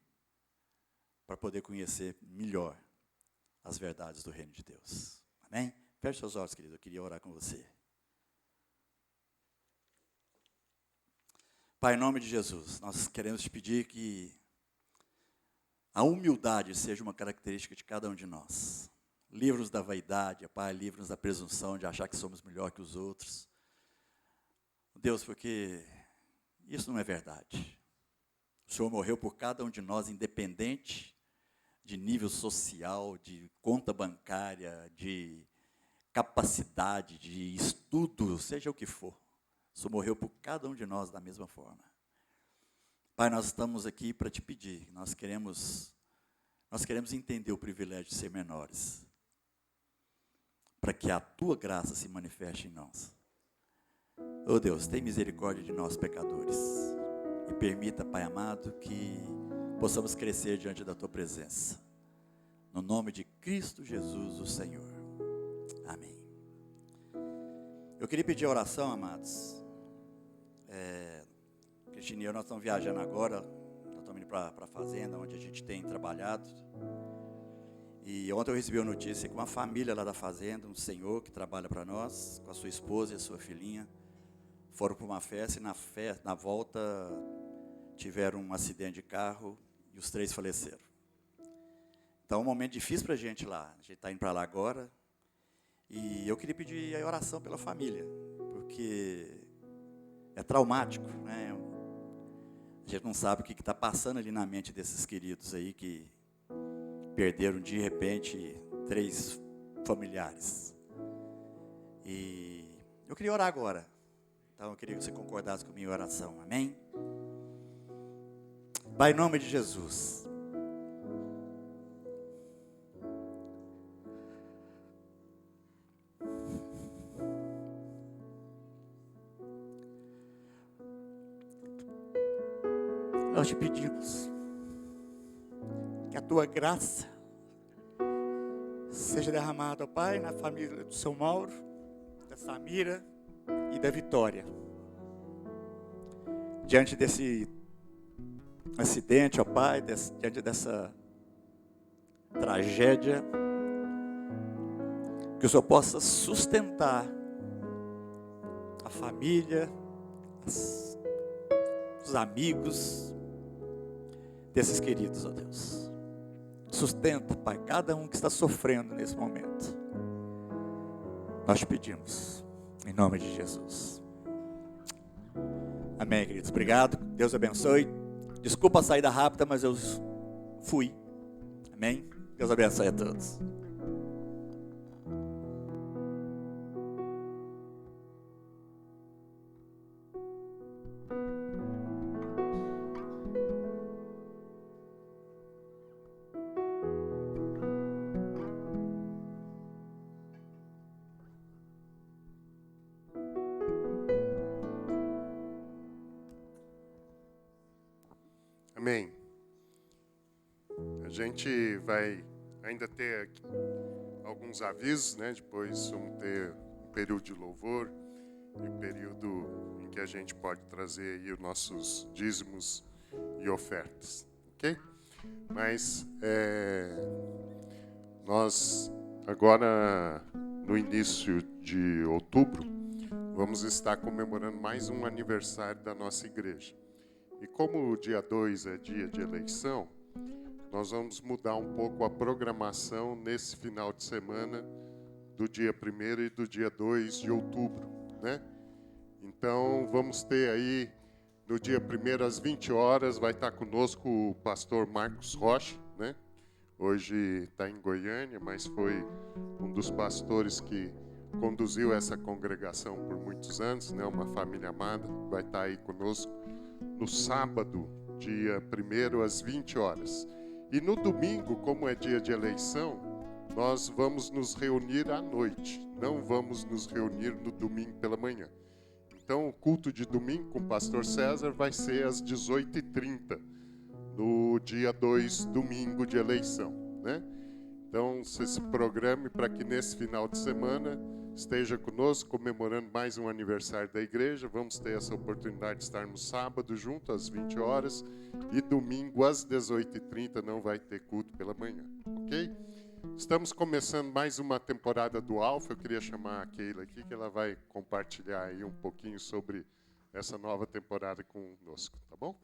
para poder conhecer melhor as verdades do reino de Deus. Amém? Feche seus olhos, querido, eu queria orar com você. Pai, em nome de Jesus, nós queremos te pedir que a humildade seja uma característica de cada um de nós. Livra-nos da vaidade, Pai, livra-nos da presunção de achar que somos melhor que os outros. Deus, porque isso não é verdade. O Senhor morreu por cada um de nós, independente de nível social, de conta bancária, de capacidade, de estudo, seja o que for. O Senhor morreu por cada um de nós da mesma forma. Pai, nós estamos aqui para te pedir, nós queremos entender o privilégio de ser menores, para que a tua graça se manifeste em nós. Oh Deus, tem misericórdia de nós pecadores e permita, Pai amado, que possamos crescer diante da tua presença. No nome de Cristo Jesus, o Senhor. Amém. Eu queria pedir a oração, amados. Cristina e eu, nós estamos viajando agora, nós estamos indo para a fazenda, onde a gente tem trabalhado. E ontem eu recebi a notícia que uma família lá da fazenda, um senhor que trabalha para nós, com a sua esposa e a sua filhinha, foram para uma festa e na volta tiveram um acidente de carro e os 3 faleceram. Então é um momento difícil para a gente lá. A gente está indo para lá agora. E eu queria pedir a oração pela família, porque é traumático, né? A gente não sabe o que está passando ali na mente desses queridos aí que perderam de repente 3 familiares. E eu queria orar agora. Então eu queria que você concordasse com a minha oração. Amém? Pai, em nome de Jesus. Nós te pedimos que a tua graça seja derramada, ó Pai, na família do seu Mauro, da Samira e da Vitória. Diante desse acidente, ó Pai, diante dessa tragédia, que o Senhor possa sustentar a família, os amigos desses queridos, ó Deus. Sustenta, Pai, cada um que está sofrendo nesse momento. Nós te pedimos, em nome de Jesus. Amém, queridos. Obrigado. Deus abençoe. Desculpa a saída rápida, mas eu fui. Amém. Deus abençoe a todos. Amém. A gente vai ainda ter aqui alguns avisos, né? Depois vamos ter um período de louvor e um período em que a gente pode trazer aí os nossos dízimos e ofertas, ok? Mas nós agora no início de outubro vamos estar comemorando mais um aniversário da nossa igreja. E como o dia 2 é dia de eleição, nós vamos mudar um pouco a programação nesse final de semana do dia 1º e do dia 2 de outubro, né? Então, vamos ter aí, no dia 1º às 20 horas, vai estar conosco o pastor Marcos Rocha, né? Hoje está em Goiânia, mas foi um dos pastores que conduziu essa congregação por muitos anos, né? Uma família amada, vai estar aí conosco. No sábado, dia 1º, às 20 horas. E no domingo, como é dia de eleição, nós vamos nos reunir à noite. Não vamos nos reunir no domingo pela manhã. Então, o culto de domingo com o pastor César vai ser às 18h30, no dia 2, domingo de eleição, né? Então, você se programe para que nesse final de semana esteja conosco, comemorando mais um aniversário da igreja. Vamos ter essa oportunidade de estar no sábado junto, às 20 horas, e domingo, às 18h30, não vai ter culto pela manhã, ok? Estamos começando mais uma temporada do Alfa. Eu queria chamar a Keila aqui, que ela vai compartilhar aí um pouquinho sobre essa nova temporada conosco, tá bom?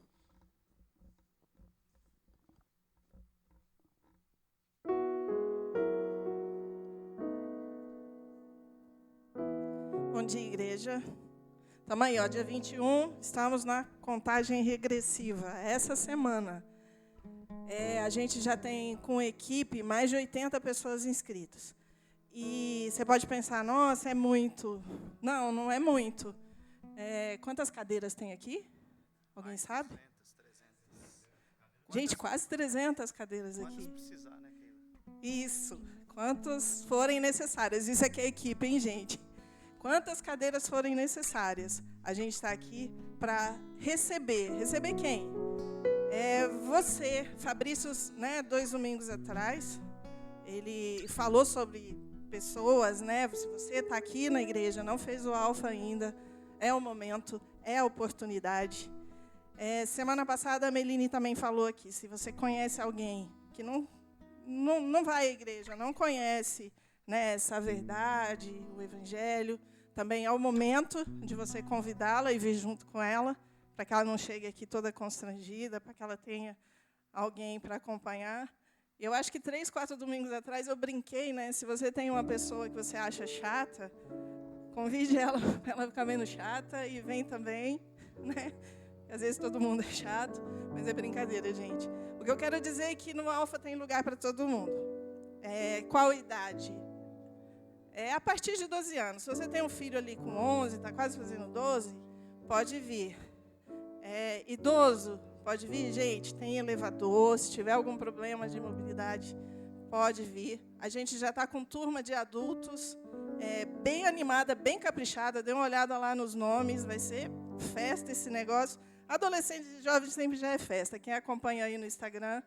Bom dia, igreja. Estamos aí, ó, dia 21, estamos na contagem regressiva. Essa semana, a gente já tem, com equipe, mais de 80 pessoas inscritas. E você pode pensar, nossa, é muito. Não, não é muito. Quantas cadeiras tem aqui? Alguém sabe? 300. Gente, quase 300 cadeiras aqui. Quantas precisar, né, Keila? Isso. Quantas forem necessárias. Isso aqui é equipe, hein, gente? Quantas cadeiras forem necessárias. A gente está aqui para receber. Receber quem? Você. Fabrício, né, 2 domingos atrás, ele falou sobre pessoas, né? Se você está aqui na igreja, não fez o Alfa ainda, é o momento, é a oportunidade. Semana passada, a Meline também falou aqui, se você conhece alguém que não vai à igreja, não conhece, né, essa verdade, o evangelho, também é o momento de você convidá-la e vir junto com ela, para que ela não chegue aqui toda constrangida, para que ela tenha alguém para acompanhar. Eu acho que 3, 4 domingos atrás eu brinquei, né? Se você tem uma pessoa que você acha chata, convide ela para ela ficar menos chata e vem também, né? Às vezes todo mundo é chato, mas é brincadeira, gente. O que eu quero dizer é que no Alfa tem lugar para todo mundo. Qual idade? A partir de 12 anos. Se você tem um filho ali com 11, está quase fazendo 12, pode vir. Idoso, pode vir, gente, tem elevador, se tiver algum problema de mobilidade, pode vir. A gente já está com turma de adultos, bem animada, bem caprichada, dê uma olhada lá nos nomes, vai ser festa esse negócio. Adolescentes e jovens sempre já é festa. Quem acompanha aí no Instagram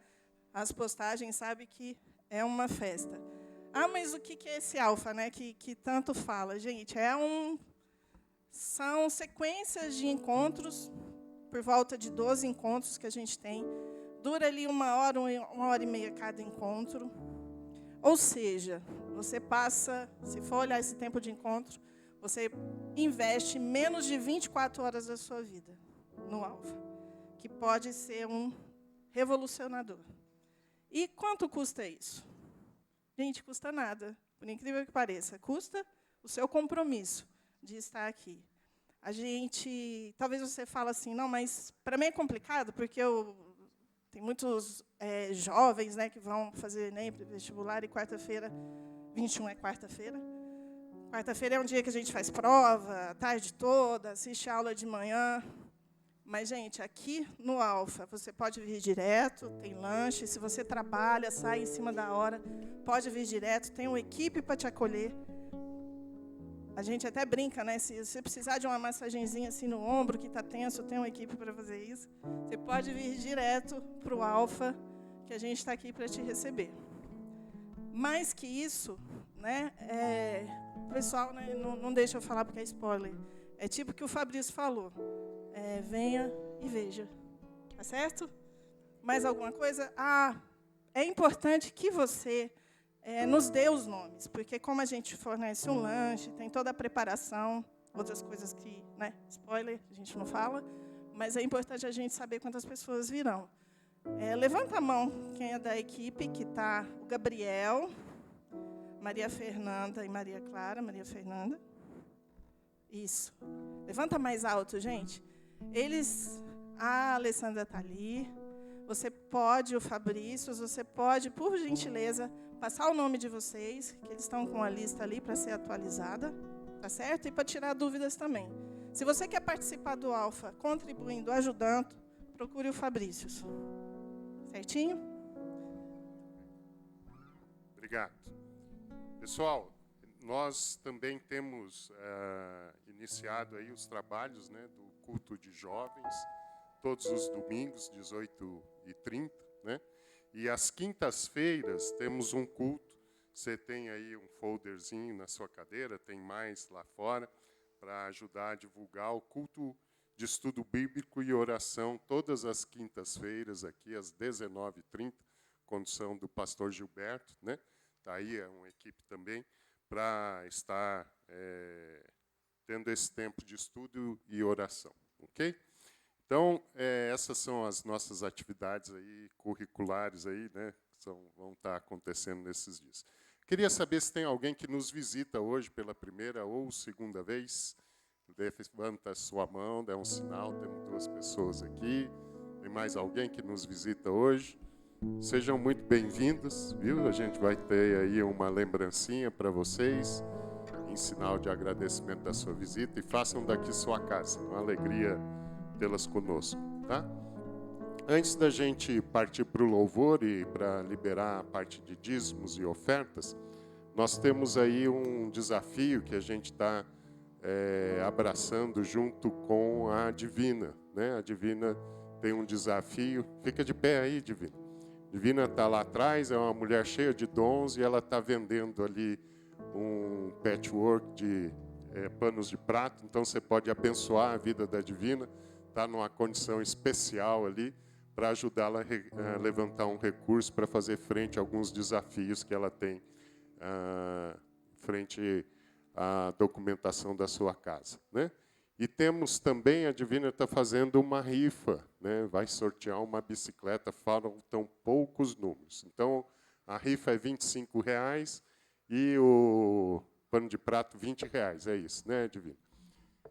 as postagens sabe que é uma festa. Mas o que é esse Alfa, né, que tanto fala? Gente, são sequências de encontros, por volta de 12 encontros que a gente tem. Dura ali 1 hora, 1h30 cada encontro. Ou seja, você passa, se for olhar esse tempo de encontro, você investe menos de 24 horas da sua vida no Alfa, que pode ser um revolucionador. E quanto custa isso? Gente, custa nada, por incrível que pareça. Custa o seu compromisso de estar aqui. Talvez você fale assim, não, mas para mim é complicado, porque tem muitos jovens, né, que vão fazer Enem, vestibular, e quarta-feira, 21 é quarta-feira. Quarta-feira é um dia que a gente faz prova, a tarde toda, assiste a aula de manhã. Mas, gente, aqui no Alfa, você pode vir direto, tem lanche. Se você trabalha, sai em cima da hora, pode vir direto, tem uma equipe para te acolher. A gente até brinca, né? Se você precisar de uma massagenzinha assim no ombro, que está tenso, tem uma equipe para fazer isso. Você pode vir direto para o Alfa, que a gente está aqui para te receber. Mais que isso, né? O pessoal, né, não deixa eu falar porque é spoiler. É tipo o que o Fabrício falou. Venha e veja. Tá certo? Mais alguma coisa? É importante que você nos dê os nomes, porque como a gente fornece um lanche, tem toda a preparação, outras coisas que, né, spoiler, a gente não fala, mas é importante a gente saber quantas pessoas virão. Levanta a mão quem é da equipe, que está o Gabriel, Maria Fernanda e Maria Clara. Maria Fernanda. Isso. Levanta mais alto, gente. A Alessandra está ali. Você pode, o Fabrício, você pode, por gentileza, passar o nome de vocês, que eles estão com a lista ali para ser atualizada, tá certo? E para tirar dúvidas também. Se você quer participar do Alfa, contribuindo, ajudando, procure o Fabrício. Certinho? Obrigado. Pessoal, nós também temos iniciado aí os trabalhos, né, do culto de jovens, todos os domingos, 18h30, né? E às quintas-feiras temos um culto. Você tem aí um folderzinho na sua cadeira, tem mais lá fora, para ajudar a divulgar o culto de estudo bíblico e oração, todas as quintas-feiras, aqui às 19h30, condução do pastor Gilberto, né? Está aí uma equipe também, para estar tendo esse tempo de estudo e oração, ok? Então, essas são as nossas atividades aí, curriculares, aí, né, que vão estar acontecendo nesses dias. Queria saber se tem alguém que nos visita hoje pela primeira ou segunda vez. Levanta a sua mão, dá um sinal, temos 2 pessoas aqui. Tem mais alguém que nos visita hoje? Sejam muito bem-vindos, viu? A gente vai ter aí uma lembrancinha para vocês, em sinal de agradecimento da sua visita, e façam daqui sua casa, uma alegria tê-las conosco, tá? Antes da gente partir para o louvor e para liberar a parte de dízimos e ofertas, nós temos aí um desafio que a gente está abraçando junto com a Divina, né? A Divina tem um desafio. Fica de pé aí, Divina. Divina está lá atrás, é uma mulher cheia de dons e ela está vendendo ali um patchwork de panos de prato. Então você pode abençoar a vida da Divina. Está numa condição especial ali para ajudá-la a levantar um recurso para fazer frente a alguns desafios que ela tem frente à documentação da sua casa, né? E temos também, a Divina está fazendo uma rifa, né? Vai sortear uma bicicleta, faltam poucos números. Então, a rifa é R$25 e o pano de prato R$20, é isso, né, Divina?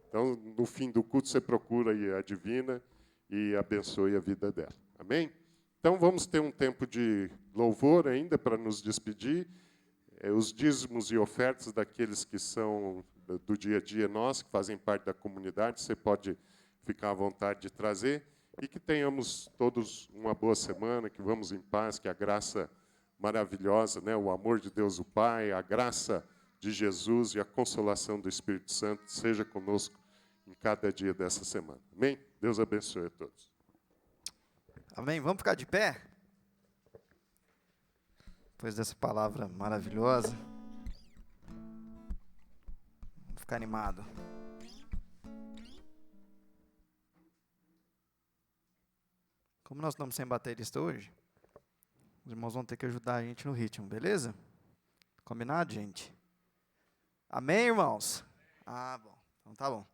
Então, no fim do culto, você procura aí a Divina e abençoe a vida dela. Amém? Então, vamos ter um tempo de louvor ainda para nos despedir. Os dízimos e ofertas daqueles que são do dia a dia nós, que fazem parte da comunidade, você pode ficar à vontade de trazer. E que tenhamos todos uma boa semana, que vamos em paz, que a graça maravilhosa, né, o amor de Deus o Pai, a graça de Jesus e a consolação do Espírito Santo seja conosco em cada dia dessa semana. Amém? Deus abençoe a todos. Amém? Vamos ficar de pé? Depois dessa palavra maravilhosa. Vamos ficar animado. Como nós estamos sem baterista hoje, os irmãos vão ter que ajudar a gente no ritmo, beleza? Combinado, gente? Amém, irmãos? Ah, bom. Então tá bom.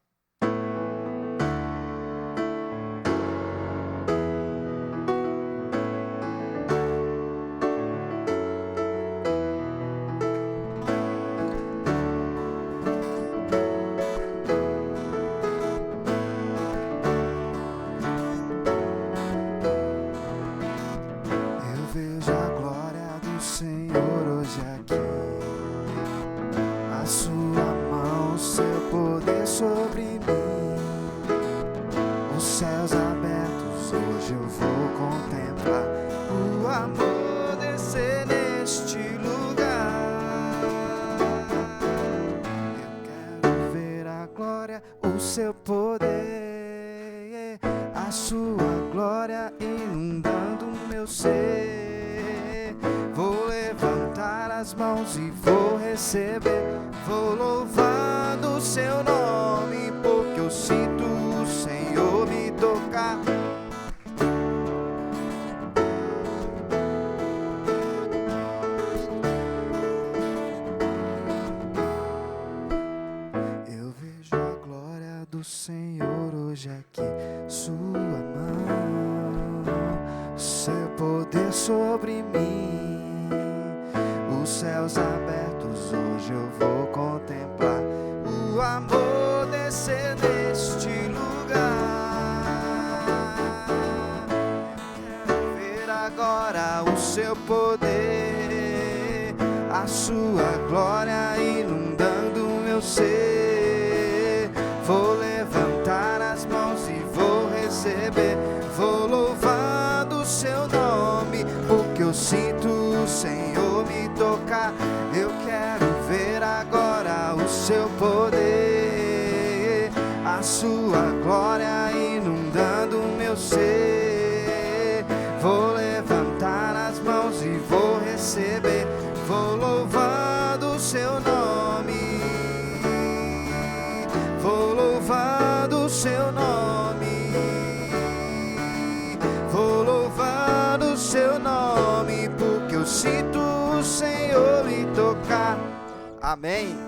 Seu poder, a sua glória inundando meu ser. Vou levantar as mãos e vou receber. Vou louvando o seu nome, porque eu sinto o Senhor me tocar. Do Senhor hoje aqui, sua mão, seu poder sobre mim, os céus abertos hoje eu vou contemplar, o amor descer neste lugar. Quero ver agora o seu poder, a sua glória inundando meu ser. Vou levantar as mãos e vou receber. Vou louvando o seu nome, porque eu sinto o Senhor me tocar. Eu quero ver agora o seu poder, a sua glória inundando meu ser. Vou levantar as mãos e vou receber. Vou louvando o seu nome. Vou louvando o seu nome, vou louvando o seu nome, porque eu sinto o Senhor me tocar. Amém.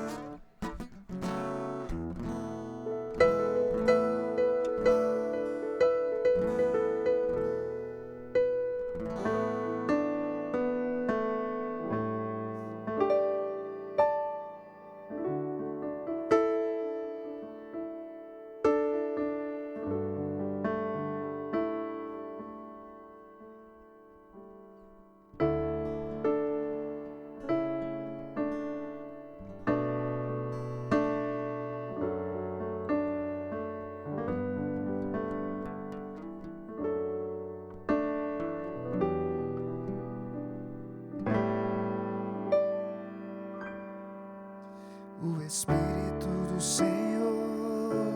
O Espírito do Senhor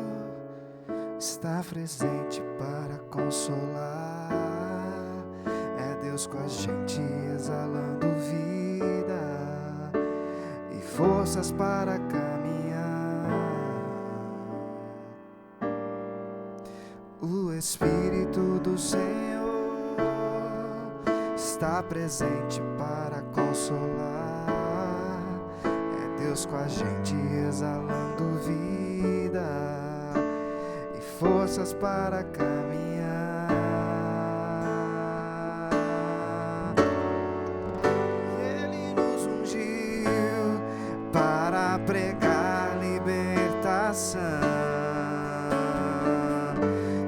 está presente para consolar. É Deus com a gente exalando vida e forças para caminhar. O Espírito do Senhor está presente para consolar. É Deus com a gente exalando vida e forças para caminhar. Ele nos ungiu para pregar libertação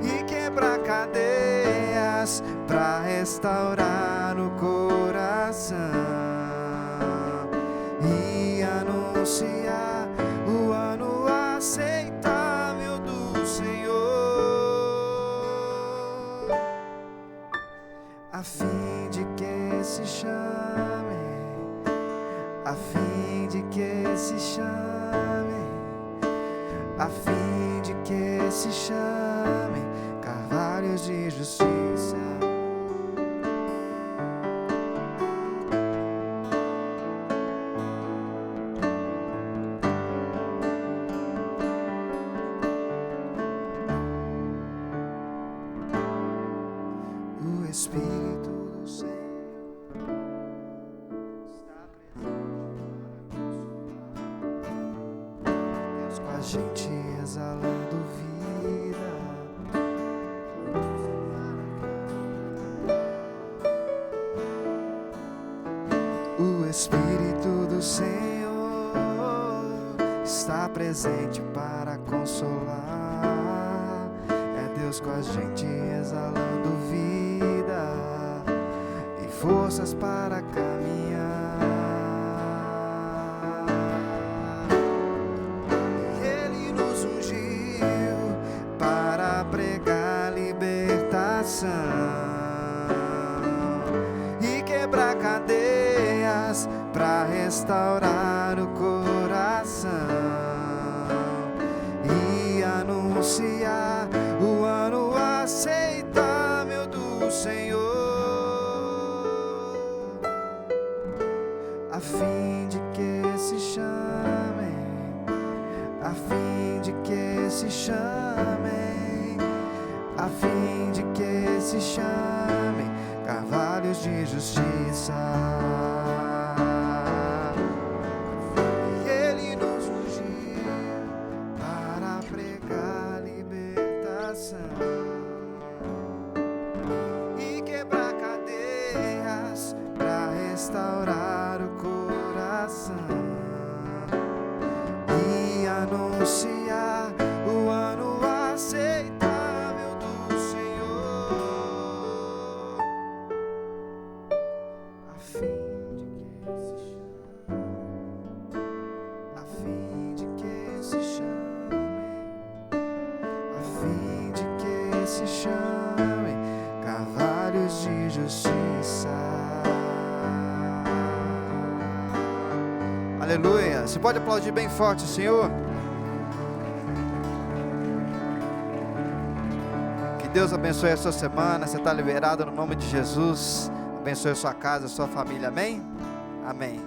e quebrar cadeias, para restaurar o coração e anunciar o ano aceitável do Senhor, a fim de que se chame, a fim de que se chame, a fim de que se chame carvalhos de justiça. O Espírito do Senhor está presente para consolar. Deus com a gente exalando vida. O Espírito do Senhor está presente para consolar. É Deus com a gente exalando vida e forças para caminhar. Ele nos ungiu para pregar libertação e quebrar cadeias, para restaurar o coração e anunciar o ano aceitável do Senhor, a fim de que se chame, a fim de que se chame, a fim de que se chame carvalhos de justiça. E Ele nos ungiu para pregar libertação e quebrar cadeias, para restaurar o coração e anunciar o ano aceitável do Senhor, a fim de que se chame, a fim de que se chame, a fim de que se chame carvalhos de justiça. Aleluia. Você pode aplaudir bem forte o Senhor? Que Deus abençoe a sua semana. Você está liberado no nome de Jesus. Abençoe a sua casa, a sua família. Amém? Amém.